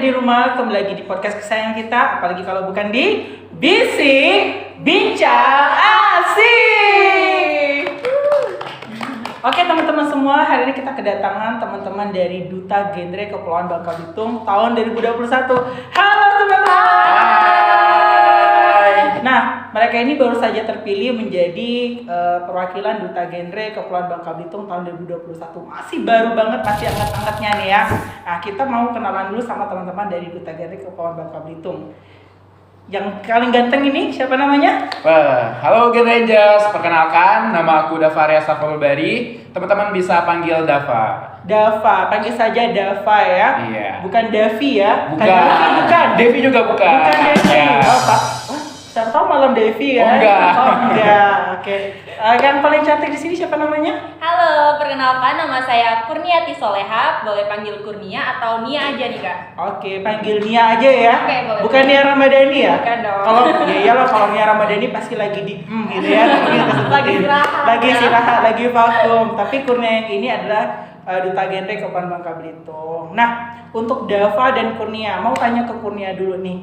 di rumah, kembali lagi di podcast kesayangan kita. Apalagi kalau bukan di Bisik Bincang Asik. Oke teman-teman semua, hari ini kita kedatangan teman-teman dari Duta Genre Kepulauan Bangka Belitung tahun 2021. Halo teman-teman. Nah, mereka ini baru saja terpilih menjadi perwakilan Duta Genre Kepulauan Bangka Belitung tahun 2021. Masih baru banget, masih angkat-angkatnya nih ya. Nah, kita mau kenalan dulu sama teman-teman dari Duta Genre Kepulauan Bangka Belitung. Yang paling ganteng ini siapa namanya? Halo Gen Rangers, perkenalkan nama aku Dava Rea Safalubari. Teman-teman bisa panggil Dava. Dava, panggil saja Dava ya. Iya. Bukan Davi ya? Bukan. Bukan. Devi juga bukan. Bukan Devi. Ya. Oh, Pak. Saya tahu malam Devi ya. Oh, enggak. Oh, enggak. Oke. Yang paling cantik di sini siapa namanya? Halo, perkenalkan nama saya Kurniati Soleha, boleh panggil Kurnia atau Nia aja nih Kak. Oke, panggil Nia aja ya. Oke, boleh. Bukan Nia Ramadhani ya? Bukan dong. Kalau ya iyalah kalau Nia Ramadhani pasti lagi di gitu ya. Lagi istirahat. Lagi istirahat, lagi vakum. Tapi Kurnia yang ini adalah Duta Genre Kepulauan Bangka Belitung. Nah, untuk Dava dan Kurnia, mau tanya ke Kurnia dulu nih.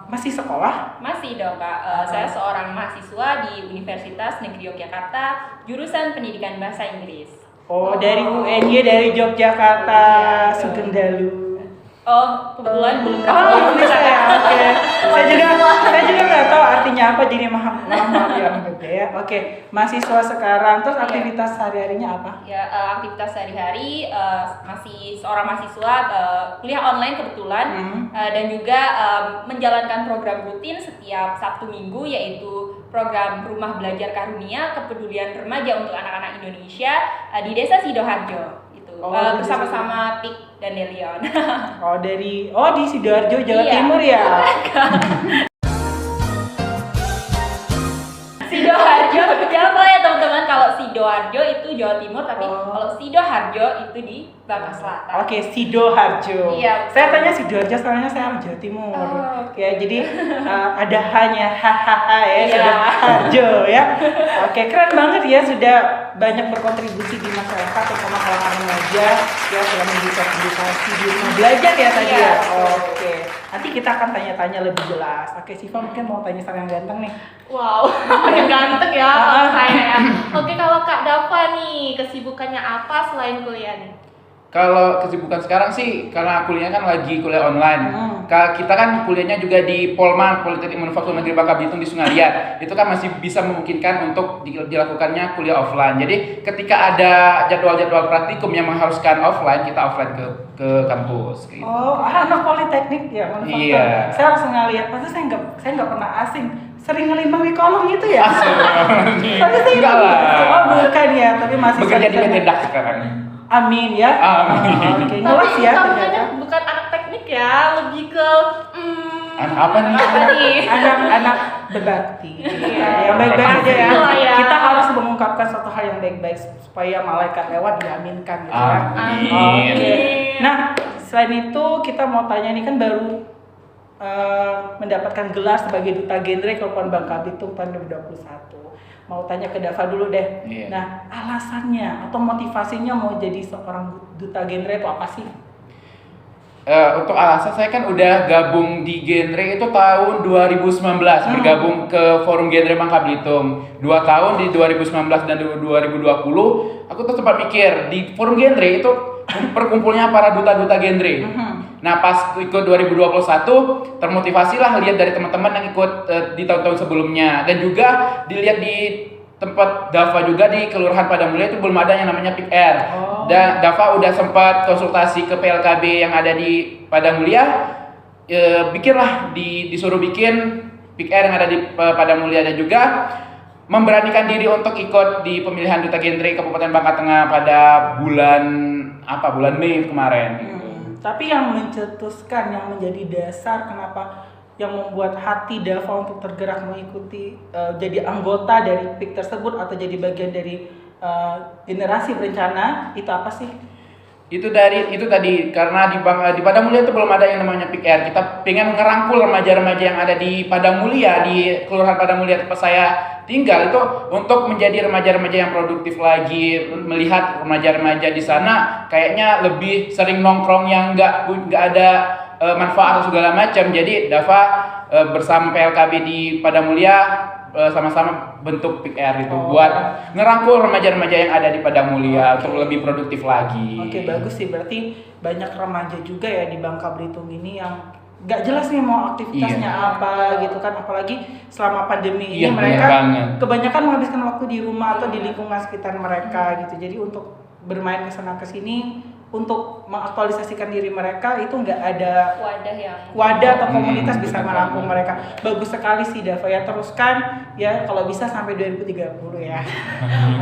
Masih sekolah? Masih dong Kak, saya seorang mahasiswa di Universitas Negeri Yogyakarta, jurusan Pendidikan Bahasa Inggris. Oh, dari UNY dari Yogyakarta, Iya, Sugeng Dalu. Oh, kebetulan belum Oh, bisa ya. Oke. Saya juga nggak tahu artinya apa, jadi maaf ya. Oke ya. Oke, mahasiswa sekarang, terus aktivitas sehari-harinya apa? Ya, aktivitas sehari-hari masih seorang mahasiswa, kuliah online kebetulan, dan juga menjalankan program rutin setiap Sabtu Minggu, yaitu program Rumah Belajar Karunia Kepedulian Remaja untuk Anak-anak Indonesia di Desa Sidoarjo. Bersama-sama Pik dan Delion. Di Sidoarjo, Jawa Iya. Timur ya. Sidoarjo, jangan salah ya teman-teman, kalau Sidoarjo itu Jawa Timur, tapi kalau Sidoarjo itu di Bangka Selatan. Oke, Sidoarjo. Iya. Saya tanya Sidoarjo soalnya saya orang Jawa Timur. Oh. Ya, jadi ada hanya hahaha ya, Iya. Sidoarjo ya. Oke, keren banget ya, sudah banyak berkontribusi di masyarakat terutama kalangan remaja ya, sudah memberikan edukasi di rumah belajar ya tadi Iya. ya. Oke. Nanti kita akan tanya-tanya lebih jelas. Oke, Siva mungkin mau tanya sama yang ganteng nih. Wow, yang ganteng ya kalau saya ya. Oke, kalau Kak Dava nih, kesibukannya apa selain kuliah nih? Kalau kesibukan sekarang sih, karena kuliahnya kan lagi kuliah online. Kita kan kuliahnya juga di Polman, Politeknik Manufaktur Negeri Bangka Belitung di Sungaria. Itu kan masih bisa memungkinkan untuk dilakukannya kuliah offline. Jadi ketika ada jadwal-jadwal praktikum yang mengharuskan offline, kita offline ke kampus. Gitu. Oh, anak politeknik ya, manufaktur. Iya. Saya langsung ngeliat, masa saya nggak pernah asing. Sering ngelimbang di kolong gitu ya? Tapi saya Enggak lah. Oh, bukan ya, tapi masih Bekerja di sering- PT DAK sekarang. Amin ya. Amin. Oke, ngelas Tapi ya kamu ternyata. bukan anak teknik ya, lebih ke Anak apa nih? Apa nih? Anak-anak berbakti. Iya. Yang baik-baik aja ya. Pastilah ya. Kita harus mengungkapkan suatu hal yang baik-baik supaya malaikat lewat diaminkan gitu ya. Amin. Oke. Nah, selain itu kita mau tanya nih, kan baru mendapatkan gelar sebagai Duta Genre Kepulauan Bangka Belitung tahun 2021. Mau tanya ke Dava dulu deh. Iya. Nah, alasannya atau motivasinya mau jadi seorang Duta Genre itu apa sih? Untuk alasan saya kan udah gabung di genre itu tahun 2019, bergabung ke Forum Genre Bangka Belitung. 2 tahun di 2019 dan 2020, aku tuh sempat mikir di Forum Genre itu perkumpulnya para duta-duta genre. Nah, pas ikut 2021 termotivasilah lihat dari teman-teman yang ikut di tahun-tahun sebelumnya, dan juga dilihat di tempat Dava juga di Kelurahan Padang Mulia itu belum ada yang namanya PIK-R. Dan Dava udah sempat konsultasi ke PLKB yang ada di Padang Mulia, disuruh bikin PIK-R yang ada di Padang Mulia, dan juga memberanikan diri untuk ikut di pemilihan Duta Genre Kabupaten Bangka Tengah pada bulan Mei kemarin. Tapi yang mencetuskan, yang menjadi dasar kenapa, yang membuat hati Dava untuk tergerak mengikuti jadi anggota dari PIK tersebut atau jadi bagian dari generasi berencana, itu apa sih? Itu tadi karena di Padang Mulia itu belum ada yang namanya PIK-R. Kita pengen ngerangkul remaja-remaja yang ada di Padang Mulia, di Kelurahan Padang Mulia tempat saya tinggal itu, untuk menjadi remaja-remaja yang produktif lagi. Melihat remaja-remaja di sana kayaknya lebih sering nongkrong yang nggak ada manfaat atau segala macam. Jadi Dava bersama PLKB di Padang Mulia sama-sama bentuk PR itu buat ngerangkul remaja-remaja yang ada di Padang Mulia untuk lebih produktif lagi. Oke, bagus sih, berarti banyak remaja juga ya di Bangka Belitung ini yang nggak jelas nih mau aktivitasnya apa gitu kan, apalagi selama pandemi ini mereka kebanyakan menghabiskan waktu di rumah atau di lingkungan sekitar mereka gitu. Jadi untuk bermain kesana kesini untuk mengaktualisasikan diri mereka itu nggak ada wadah atau komunitas bisa merangkul mereka. Bagus sekali sih Dava ya, teruskan ya kalau bisa sampai 2030 ya.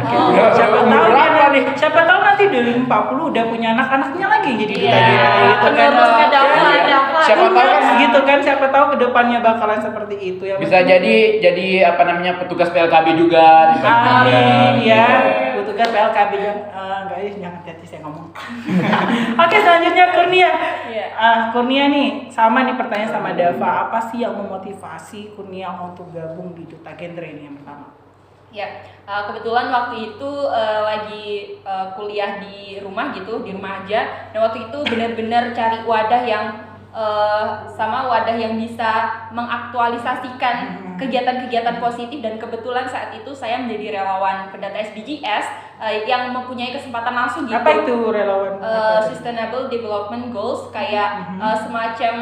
Oke. Siapa tahu nanti 2040 udah punya anak-anaknya lagi jadi duta genre gitu kan. Siapa tahu kan gitu kan, siapa tahu kedepannya bakalan seperti itu ya. Bisa jadi apa namanya petugas PLKB juga di Amin ya, petugas PLKB yang jangan hati-hati saya ngomong. Oke, selanjutnya Kurnia. Kurnia nih, sama nih pertanyaan sama Dava. Apa sih yang memotivasi Kurnia untuk gabung di Duta Genre ini yang pertama? Ya, kebetulan waktu itu lagi kuliah di rumah gitu, di rumah aja. Dan waktu itu benar-benar cari wadah yang bisa mengaktualisasikan kegiatan-kegiatan positif, dan kebetulan saat itu saya menjadi relawan pendata SDGs yang mempunyai kesempatan langsung gitu. Apa itu relawan? Sustainable Development Goals, kayak semacam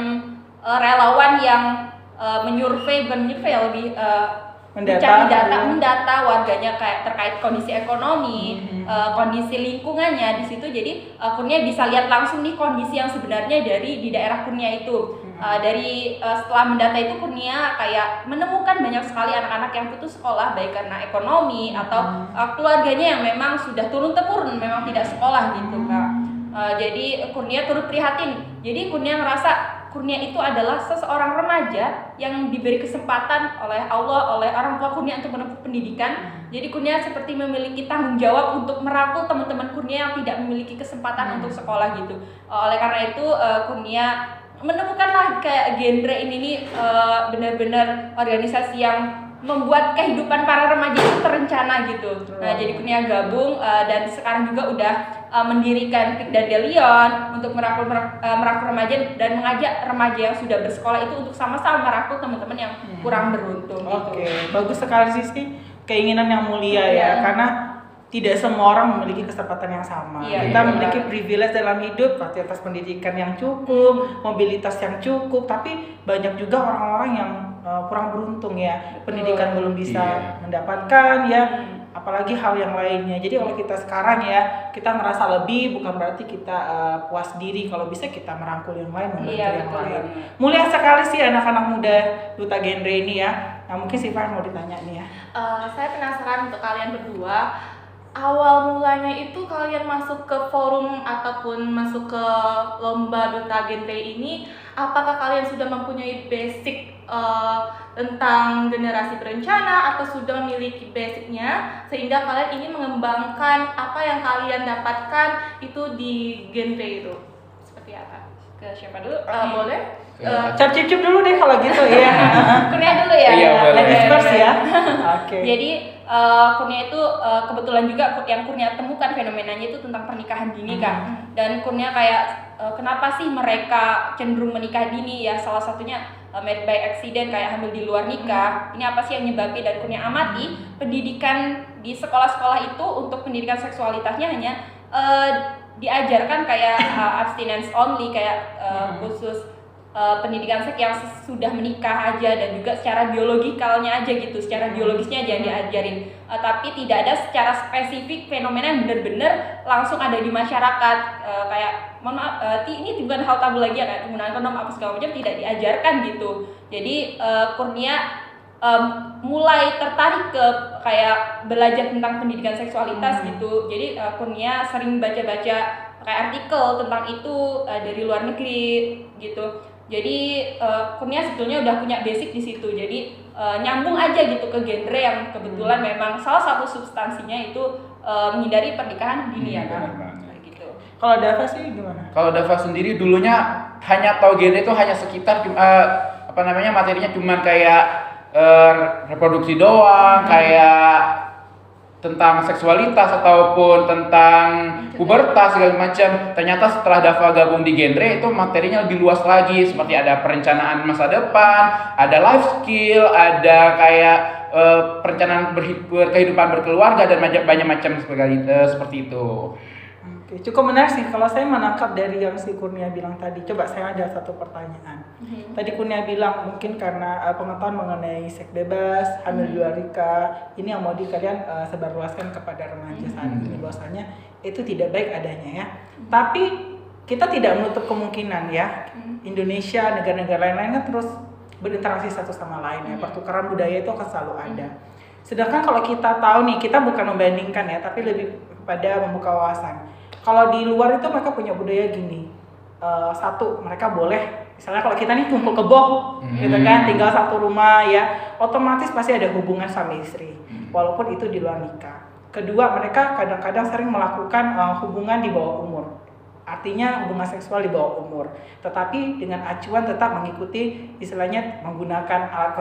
relawan yang lebih mendata warganya kayak terkait kondisi ekonomi, kondisi lingkungannya di situ. Jadi Kurnia bisa lihat langsung nih kondisi yang sebenarnya di daerah Kurnia itu. Setelah mendata itu Kurnia kayak menemukan banyak sekali anak-anak yang putus sekolah baik karena ekonomi atau keluarganya yang memang sudah turun-temurun memang tidak sekolah gitu Kak. Jadi Kurnia turut prihatin. Jadi Kurnia ngerasa Kurnia itu adalah seseorang remaja yang diberi kesempatan oleh Allah, oleh orang tua Kurnia untuk menempuh pendidikan. Jadi Kurnia seperti memiliki tanggung jawab untuk merangkul teman-teman Kurnia yang tidak memiliki kesempatan untuk sekolah gitu. Oleh karena itu Kurnia menemukanlah kayak genre ini nih benar-benar organisasi yang membuat kehidupan para remaja itu terencana gitu. Nah, jadi Kurnia gabung dan sekarang juga udah mendirikan Dandelion untuk merangkul remaja dan mengajak remaja yang sudah bersekolah itu untuk sama-sama merangkul teman-teman yang kurang beruntung. Oke, bagus sekali sih keinginan yang mulia ya, karena tidak semua orang memiliki kesempatan yang sama. Kita memiliki privilege dalam hidup, fasilitas pendidikan yang cukup, mobilitas yang cukup, tapi banyak juga orang-orang yang kurang beruntung ya, pendidikan belum bisa mendapatkan ya, apalagi hal yang lainnya. Jadi kalau kita sekarang ya, kita merasa lebih bukan berarti kita puas diri. Kalau bisa kita merangkul yang lain, membantu yang lain. Mulia sekali sih anak-anak muda Duta Genre ini ya. Nah, mungkin Siva mau ditanya nih ya. Saya penasaran untuk kalian berdua. Awal mulanya itu kalian masuk ke forum ataupun masuk ke lomba Duta Genre ini, apakah kalian sudah mempunyai basic tentang generasi berencana atau sudah memiliki basicnya sehingga kalian ingin mengembangkan apa yang kalian dapatkan itu di genre itu? Seperti apa? Ke siapa dulu? Boleh? Cap-cip dulu deh kalau gitu ya. Kurnia dulu ya. Iya, boleh. Ladies first ya. Oke. Jadi Kurnia itu kebetulan juga yang Kurnia temukan fenomenanya itu tentang pernikahan dini kan. Dan Kurnia kayak kenapa sih mereka cenderung menikah dini ya, salah satunya married by accident, kayak hamil di luar nikah. Ini apa sih yang nyebabin? Dan Kurnia amati pendidikan di sekolah-sekolah itu untuk pendidikan seksualitasnya hanya diajarkan kayak abstinence only, kayak khusus pendidikan seks yang sudah menikah aja, dan juga secara biologikalnya aja gitu, secara biologisnya aja yang diajarin, tapi tidak ada secara spesifik fenomena yang benar-benar langsung ada di masyarakat, kayak mohon maaf, ini bukan hal tabu lagi ya, kayak penggunaan kondom apa segala macam tidak diajarkan gitu. Jadi Kurnia mulai tertarik ke kayak belajar tentang pendidikan seksualitas gitu. Jadi Kurnia sering baca-baca kayak artikel tentang itu dari luar negeri gitu. Jadi Kurnia sebetulnya udah punya basic di situ. Jadi nyambung aja gitu ke genre yang kebetulan memang salah satu substansinya itu menghindari pernikahan dini ya kan. Gitu. Kalau Dava sih gimana? Kalau Dava sendiri dulunya hanya tahu genre itu hanya sekitar materinya cuma kayak reproduksi doang, kayak tentang seksualitas ataupun tentang pubertas segala macam. Ternyata setelah Dava gabung di genre itu materinya lebih luas lagi, seperti ada perencanaan masa depan, ada life skill, ada kayak perencanaan kehidupan berkeluarga dan banyak macam seperti itu. Oke, cukup menarik sih kalau saya menangkap dari yang si Kurnia bilang tadi. Coba saya ada satu pertanyaan. Tadi Kurnia bilang mungkin karena pengetahuan mengenai seks bebas, hamil di luar nikah, ini yang mau kalian sebarluaskan kepada remaja saat ini, bahwasanya itu tidak baik adanya ya. Tapi kita tidak menutup kemungkinan ya, Indonesia, negara-negara lain-lain kan terus berinteraksi satu sama lain ya, pertukaran budaya itu akan selalu ada. Sedangkan kalau kita tahu nih, kita bukan membandingkan ya, tapi lebih pada membuka wawasan. Kalau di luar itu mereka punya budaya gini, satu mereka boleh, misalnya kalau kita nih kumpul kebo, gitu kan, tinggal satu rumah ya, otomatis pasti ada hubungan suami istri, walaupun itu di luar nikah. Kedua, mereka kadang-kadang sering melakukan hubungan di bawah umur, artinya hubungan seksual di bawah umur, tetapi dengan acuan tetap mengikuti istilahnya menggunakan alat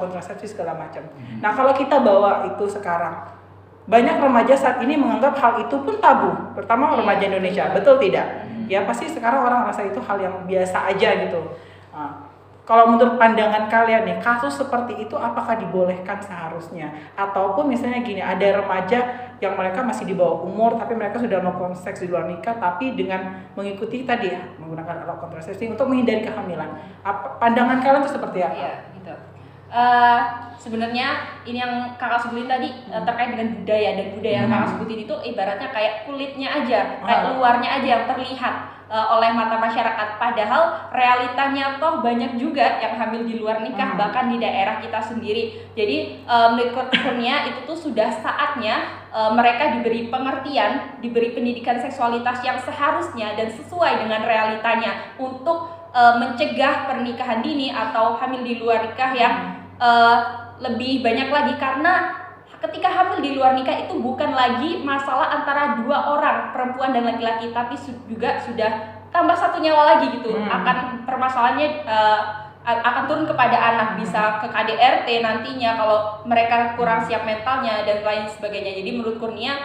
kontrasepsi segala macam. Nah kalau kita bawa itu sekarang, banyak remaja saat ini menganggap hal itu pun tabu, pertama remaja Indonesia, betul tidak? Ya pasti sekarang orang merasa itu hal yang biasa aja gitu. Nah, kalau menurut pandangan kalian nih, kasus seperti itu apakah dibolehkan seharusnya? Ataupun misalnya gini, ada remaja yang mereka masih di bawah umur, tapi mereka sudah melakukan seks di luar nikah, tapi dengan mengikuti tadi ya, menggunakan alat kontrasepsi untuk menghindari kehamilan. Pandangan kalian itu seperti apa? Iya, gitu. Sebenarnya ini yang kakak sebutin tadi terkait dengan budaya, dan budaya yang kakak sebutin itu ibaratnya kayak kulitnya aja, kayak luarnya aja yang terlihat oleh mata masyarakat, padahal realitanya toh banyak juga yang hamil di luar nikah, bahkan di daerah kita sendiri. Jadi menurut Kurnia itu tuh sudah saatnya mereka diberi pengertian, diberi pendidikan seksualitas yang seharusnya dan sesuai dengan realitanya untuk mencegah pernikahan dini atau hamil di luar nikah yang lebih banyak lagi, karena ketika hamil di luar nikah itu bukan lagi masalah antara dua orang, perempuan dan laki-laki, tapi juga sudah tambah satu nyawa lagi gitu. Akan permasalahannya akan turun kepada anak, bisa ke KDRT nantinya kalau mereka kurang siap mentalnya dan lain sebagainya. Jadi menurut Kurnia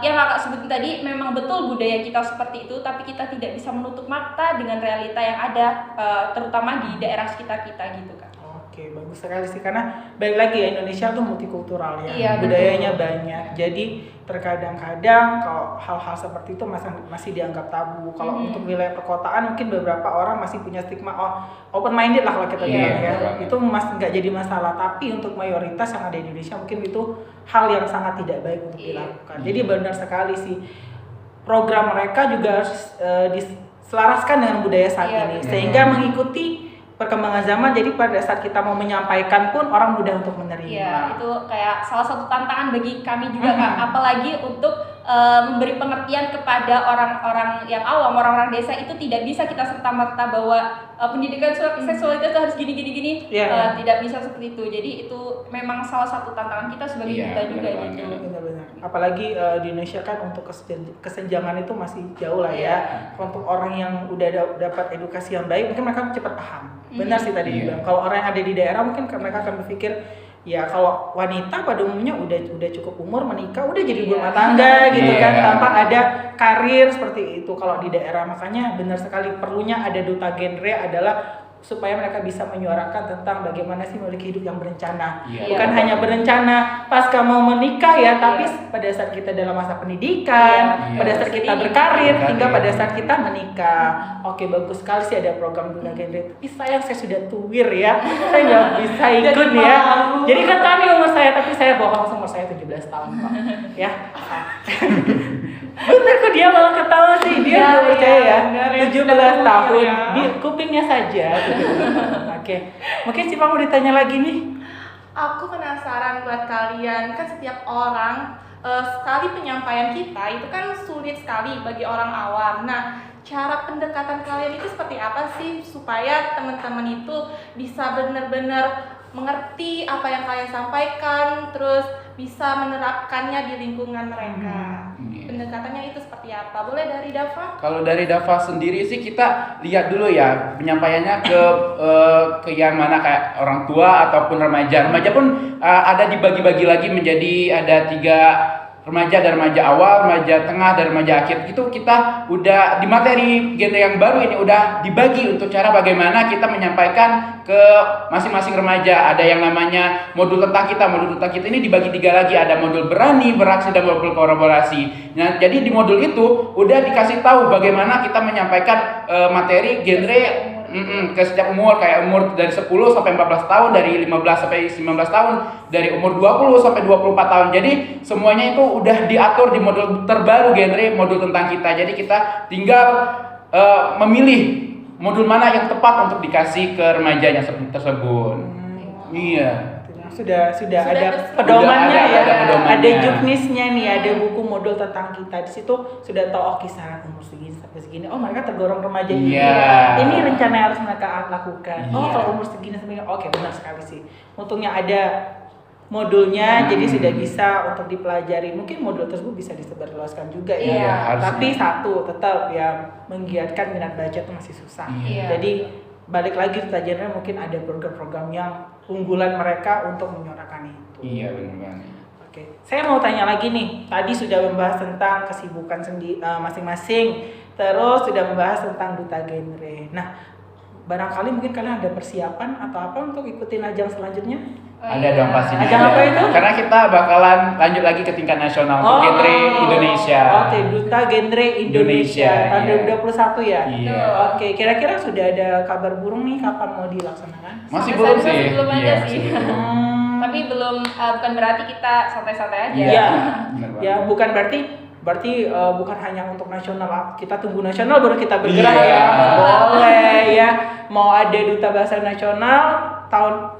yang kakak sebutin tadi memang betul budaya kita seperti itu, tapi kita tidak bisa menutup mata dengan realita yang ada, terutama di daerah sekitar kita gitu kan. Oke, bagus sekali sih, karena balik lagi ya, Indonesia tuh multikultural ya, Iya, budayanya banyak. Jadi terkadang-kadang kalau hal-hal seperti itu masih dianggap tabu. Kalau untuk wilayah perkotaan mungkin beberapa orang masih punya stigma open minded lah kalau kita bilang ya. Itu masih nggak jadi masalah. Tapi untuk mayoritas yang ada di Indonesia mungkin itu hal yang sangat tidak baik untuk dilakukan. Jadi benar sekali sih, program mereka juga harus diselaraskan dengan budaya saat ini, sehingga mengikuti perkembangan zaman. Jadi pada saat kita mau menyampaikan pun orang mudah untuk menerima. Iya, itu kayak salah satu tantangan bagi kami juga Kak, apalagi untuk memberi pengertian kepada orang-orang yang awam, orang-orang desa. Itu tidak bisa kita serta-merta bahwa pendidikan seksualitas harus gini. Tidak bisa seperti itu. Jadi itu memang salah satu tantangan kita sebagai duta juga gitu. Benar-benar. Apalagi di Indonesia kan untuk kesenjangan itu masih jauh lah ya. Untuk orang yang udah dapat edukasi yang baik mungkin mereka cepat paham. Benar sih tadi dibilang. Kalau orang yang ada di daerah mungkin mereka akan berpikir, ya kalau wanita pada umumnya udah cukup umur menikah, udah jadi ibu rumah tangga gitu kan, tanpa ada karir seperti itu kalau di daerah. Makanya benar sekali perlunya ada duta genre adalah supaya mereka bisa menyuarakan tentang bagaimana sih memiliki hidup yang berencana. Bukan hanya berencana pas kamu mau menikah ya, tapi pada saat kita dalam masa pendidikan, pada saat kita berkarir, hingga pada saat kita menikah. Oke, bagus sekali sih ada program duta genre. Tapi sayang saya sudah tuwir ya, saya nggak bisa ikut ya. Jadi kan kami umur saya, tapi saya bohong, umur saya 17 tahun kok. Ya. Bener kok, dia malah ketawa sih, dia nggak percaya ya. 17 tahun, di kupingnya saja. Oke, mungkin si Pak mau ditanya lagi nih. Aku penasaran buat kalian, kan setiap orang sekali penyampaian kita itu kan sulit sekali bagi orang awam. Nah, cara pendekatan kalian itu seperti apa sih supaya teman-teman itu bisa benar-benar mengerti apa yang kalian sampaikan, terus bisa menerapkannya di lingkungan mereka? pendekatannya itu seperti apa? Boleh dari Dava? Kalau dari Dava sendiri sih kita lihat dulu ya penyampaiannya ke yang mana kayak orang tua ataupun remaja. Remaja pun ada dibagi-bagi lagi menjadi ada 3 remaja, dan remaja awal, remaja tengah, dan remaja akhir. Itu kita udah di materi genre yang baru ini udah dibagi untuk cara bagaimana kita menyampaikan ke masing-masing remaja. Ada yang namanya modul tentang kita. Modul tentang kita ini dibagi 3 lagi. Ada modul berani, beraksi, dan modul kolaborasi. Nah, jadi di modul itu udah dikasih tahu bagaimana kita menyampaikan materi genre ke setiap umur, kayak umur dari 10 sampai 14 tahun, dari 15 sampai 19 tahun, dari umur 20 sampai 24 tahun. Jadi semuanya itu udah diatur di modul terbaru genre modul tentang kita. Jadi kita tinggal memilih modul mana yang tepat untuk dikasih ke remajanya tersebut. Iya. Sudah Sudah ada tersusun. pedomannya Udah ya. ada pedomannya. Ada juknisnya nih, ada buku modul tentang kita. Di situ sudah tahu kisaran umur segini sampai segini. Oh, mereka tergolong remaja ini. Iya. Ini rencana yang harus mereka lakukan. Oh, Iya. kalau umur segini sampai oke, benar sekali sih. Untungnya ada modulnya, jadi sudah bisa untuk dipelajari. Mungkin modul tersebut bisa disebarluaskan juga ya. Iya, harusnya. Tapi satu tetap yang menggiatkan minat baca itu masih susah. Iya. Jadi balik lagi Duta Genre mungkin ada program-program yang unggulan mereka untuk menyuarakan itu. Iya, benar banget. Oke, saya mau tanya lagi nih. Tadi sudah membahas tentang kesibukan masing-masing, terus sudah membahas tentang Duta Genre. Nah, barangkali mungkin kalian ada persiapan atau apa untuk ikutin ajang selanjutnya? Ada dong pastinya. Ajang ada. apa itu? Karena kita bakalan lanjut lagi ke tingkat nasional untuk genre Indonesia. Oke, Duta Genre Indonesia tahun iya. 2021 ya. Iya. Oke, kira-kira sudah ada kabar burung nih kapan mau dilaksanakan? Masih Sampai belum saat ini sih. masih belum ada Iya, sih. masih belum. Tapi belum bukan berarti kita santai-santai aja. Iya. Benar banget. Ya, bukan berarti bukan hanya untuk nasional, kita tunggu nasional baru kita bergerak Iya. ya. Boleh ya. Mau ada duta bahasa nasional tahun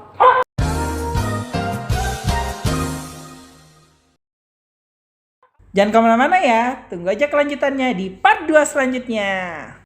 Jangan kemana-mana ya, tunggu aja kelanjutannya di part 2 selanjutnya.